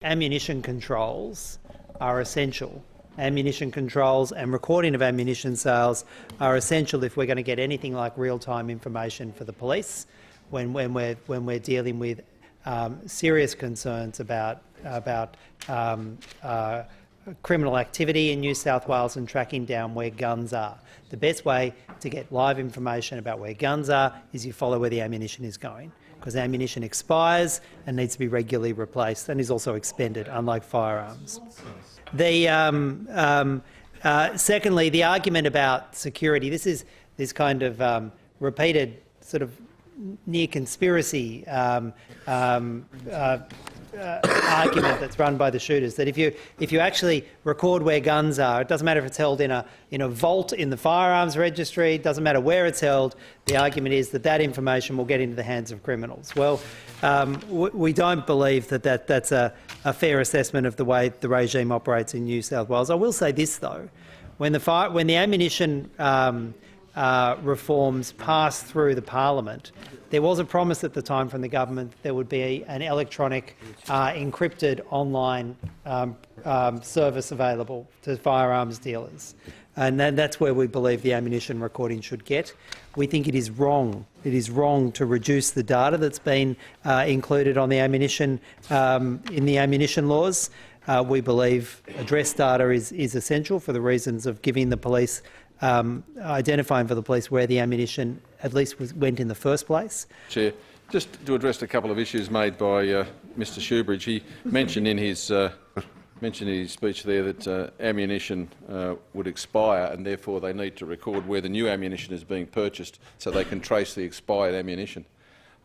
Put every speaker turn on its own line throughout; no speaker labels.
Ammunition controls are essential. Ammunition controls and recording of ammunition sales are essential if we're going to get anything like real-time information for the police when we're dealing with serious concerns about criminal activity in New South Wales and tracking down where guns are. The best way to get live information about where guns are is you follow where the ammunition is going, because ammunition expires and needs to be regularly replaced and is also expended, unlike firearms. Secondly, the argument about security. This is this kind of repeated sort of near conspiracy argument that's run by the shooters, that if you actually record where guns are, it doesn't matter if it's held in a vault in the firearms registry, it doesn't matter where it's held, the argument is that information will get into the hands of criminals. Well, we don't believe that's a fair assessment of the way the regime operates in New South Wales. I will say this though, when the ammunition reforms passed through the Parliament, there was a promise at the time from the government that there would be an electronic encrypted online service available to firearms dealers. And that's where we believe the ammunition recording should get. We think it is wrong. It is wrong to reduce the data that's been included on the ammunition in the ammunition laws. We believe address data is essential for the reasons of giving the police identifying for the police where the ammunition at least went in the first place.
Chair, just to address a couple of issues made by Mr Shoebridge. He mentioned in his speech there that ammunition would expire and therefore they need to record where the new ammunition is being purchased so they can trace the expired ammunition.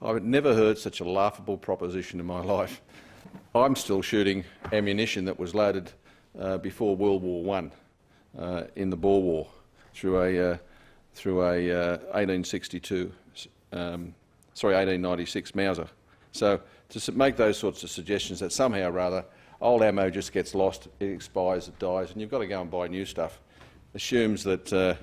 I've never heard such a laughable proposition in my life. I'm still shooting ammunition that was loaded before World War I in the Boer War through a 1896 Mauser. So to make those sorts of suggestions that somehow or other old ammo just gets lost, it expires, it dies, and you've got to go and buy new stuff, assumes that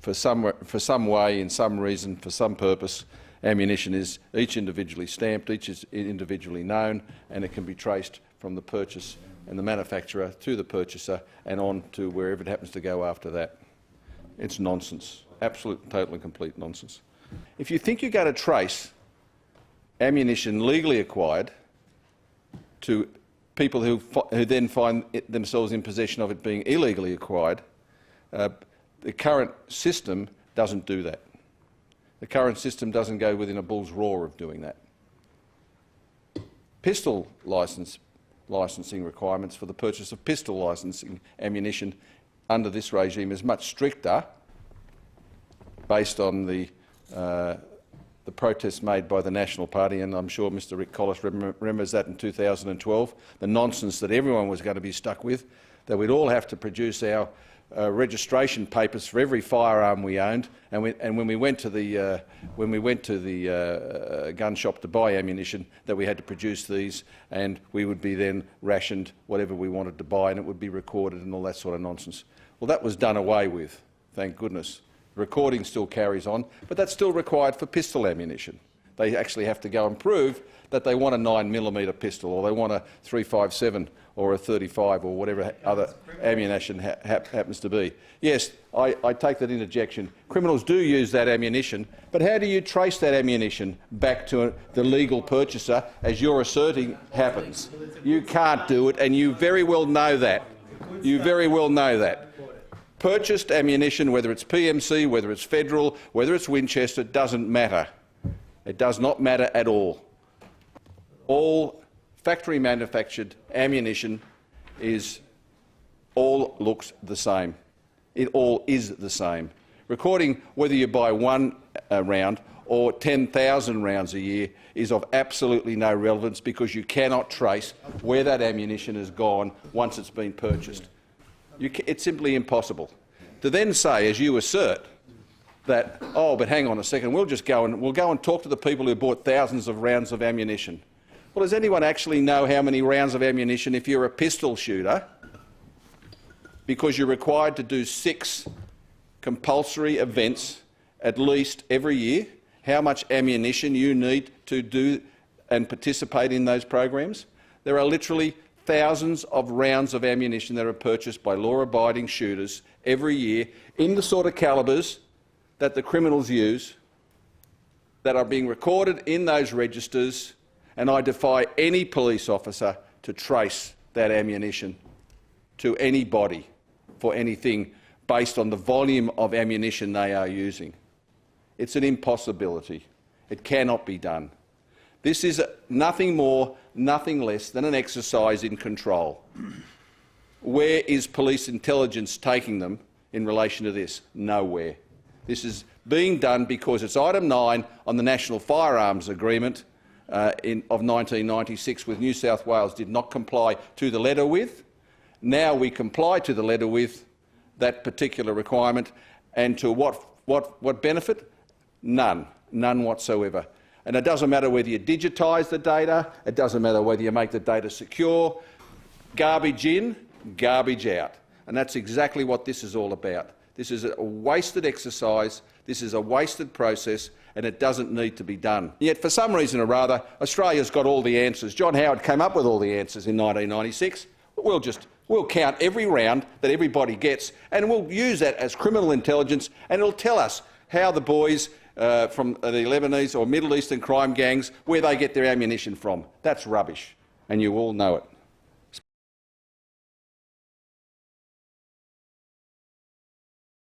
for some way, in some reason, for some purpose, ammunition is each individually stamped, each is individually known, and it can be traced from the purchase and the manufacturer to the purchaser and on to wherever it happens to go after that. It's nonsense, absolute, total and complete nonsense. If you think you're going to trace ammunition legally acquired to people who then find themselves in possession of it being illegally acquired, the current system doesn't do that. The current system doesn't go within a bull's roar of doing that. Pistol licensing requirements for the purchase of pistol licensing ammunition under this regime is much stricter, based on the protests made by the National Party, and I'm sure Mr Rick Collis remembers that in 2012, the nonsense that everyone was going to be stuck with, that we'd all have to produce our registration papers for every firearm we owned, and when we went to the gun shop to buy ammunition, that we had to produce these, and we would be then rationed whatever we wanted to buy, and it would be recorded and all that sort of nonsense. Well, that was done away with, thank goodness. Recording still carries on, but that's still required for pistol ammunition. They actually have to go and prove that they want a 9mm pistol, or they want a .357 or a .35 or whatever other ammunition happens to be. Yes, I take that interjection. Criminals do use that ammunition, but how do you trace that ammunition back to the legal purchaser, as you're asserting happens? You can't do it, and you very well know that. You very well know that. Purchased ammunition, whether it's PMC, whether it's federal, whether it's Winchester, doesn't matter. It does not matter at all. All factory manufactured ammunition all looks the same. It all is the same. Recording whether you buy one round or 10,000 rounds a year is of absolutely no relevance, because you cannot trace where that ammunition has gone once it's been purchased. It's simply impossible. To then say, as you assert, that, oh, but hang on a second, we'll go and talk to the people who bought thousands of rounds of ammunition. Well, does anyone actually know how many rounds of ammunition, if you're a pistol shooter, because you're required to do 6 compulsory events at least every year, how much ammunition you need to do and participate in those programs? There are literally thousands of rounds of ammunition that are purchased by law-abiding shooters every year in the sort of calibres that the criminals use, that are being recorded in those registers, and I defy any police officer to trace that ammunition to anybody for anything based on the volume of ammunition they are using. It's an impossibility. It cannot be done. This is nothing more, nothing less than an exercise in control. Where is police intelligence taking them in relation to this? Nowhere. This is being done because it's item 9 on the National Firearms Agreement of 1996, with New South Wales did not comply to the letter with. Now we comply to the letter with that particular requirement, and to what benefit? None. None whatsoever. And it doesn't matter whether you digitise the data, it doesn't matter whether you make the data secure. Garbage in, garbage out. And that's exactly what this is all about. This is a wasted exercise, this is a wasted process, and it doesn't need to be done. Yet for some reason or other, Australia's got all the answers. John Howard came up with all the answers in 1996. We'll count every round that everybody gets, and we'll use that as criminal intelligence, and it'll tell us how the boys from the Lebanese or Middle Eastern crime gangs, where they get their ammunition from. That's rubbish, and you all know it.